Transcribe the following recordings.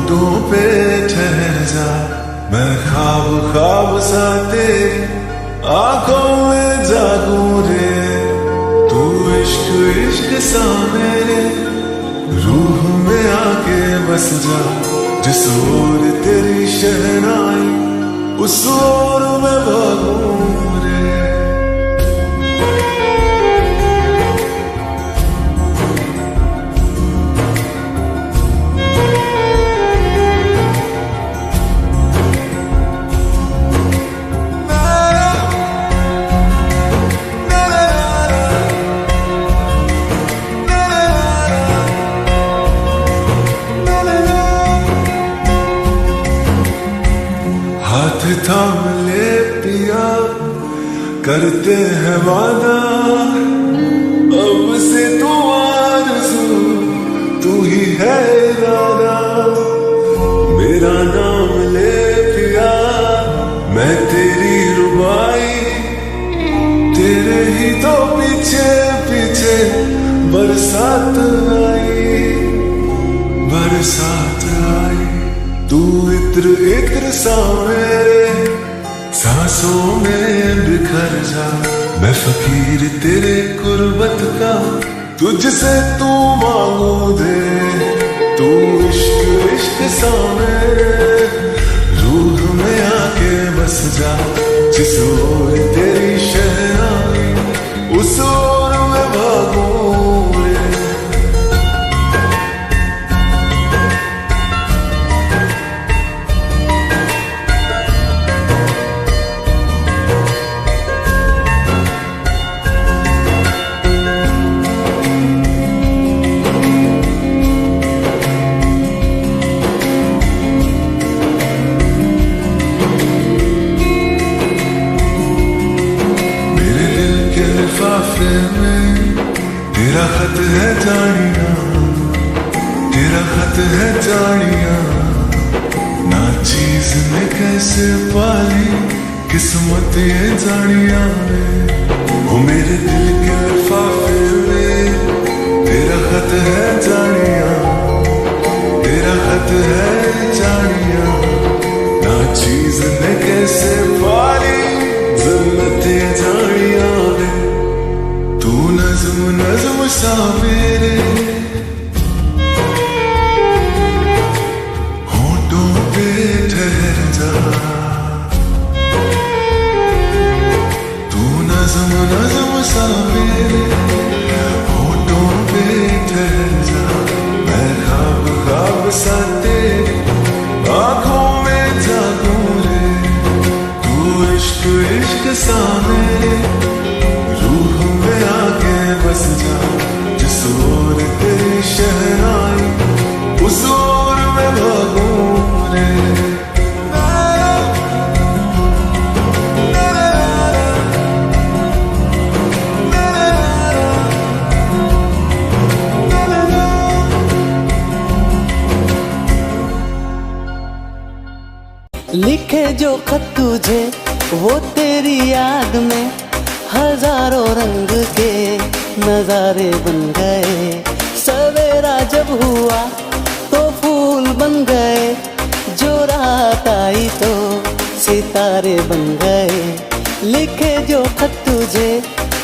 होठों पे ठहर जा, मैं ख्वाब ख्वाब सा तेरी आंखों में जागूं रे। तू इश्क इश्क सा मेरे रूह में आके बस जा, जिस ओर तेरी शहनाई उस ओर मैं भागूं रे। हाथ थाम ले पिया, करते हैं वादा, अब से तू आरज़ू, तू ही है इरादा। मेरा नाम ले पिया, मैं तेरी रुबाई, तेरे ही तो पीछे पीछे बरसात आई, बरसात आई। तू इत्र इत्र सा मेरे सांसों में बिखर जा, मैं फकीर तेरे कुर्बत का, तुझसे तू मांगू दे। तू इश्क इश्क सा मेरे रूह में आके बस जा, जिस ओर तेरी शहनाई उस ओर मैं भागूं रे। तेरा खत है जानिया, तेरा खत है जानिया, ना चीज ने कैसे पाली किस्मत ये जानिया ने। वो मेरे दिल के लिफाफे में तेरा खत है जानिया, तेरा खत है जानिया, ना चीज ने कैसे पाली जन्नत ये जानिया ने। तू नज़्म नज़्म सा मेरे होठों पे ठहर जा, तू नज़्म नज़्म सा मेरे होठों पे ठहर जा, मैं ख्वाब ख्वाब सा तेरी आंखों में जागूं रे। तू इश्क इश्क सा मेरे रूह में आके बस जा, जिस ओर तेरी शहनाई उस ओर मैं भागूं रे। लिखे जो खत तुझे वो तेरी याद में हजारों रंग के नजारे बन गए। सवेरा जब हुआ तो फूल बन गए, जो रात आई तो सितारे बन गए। लिखे जो खत तुझे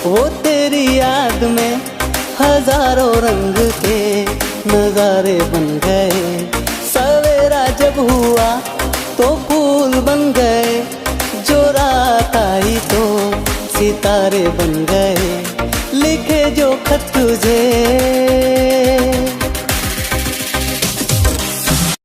वो तेरी याद में हजारों रंग के नजारे बन गए। सवेरा जब हुआ तो फूल बन गए, जो रात आई तो सितारे बन गए। लिखे जो खत तुझे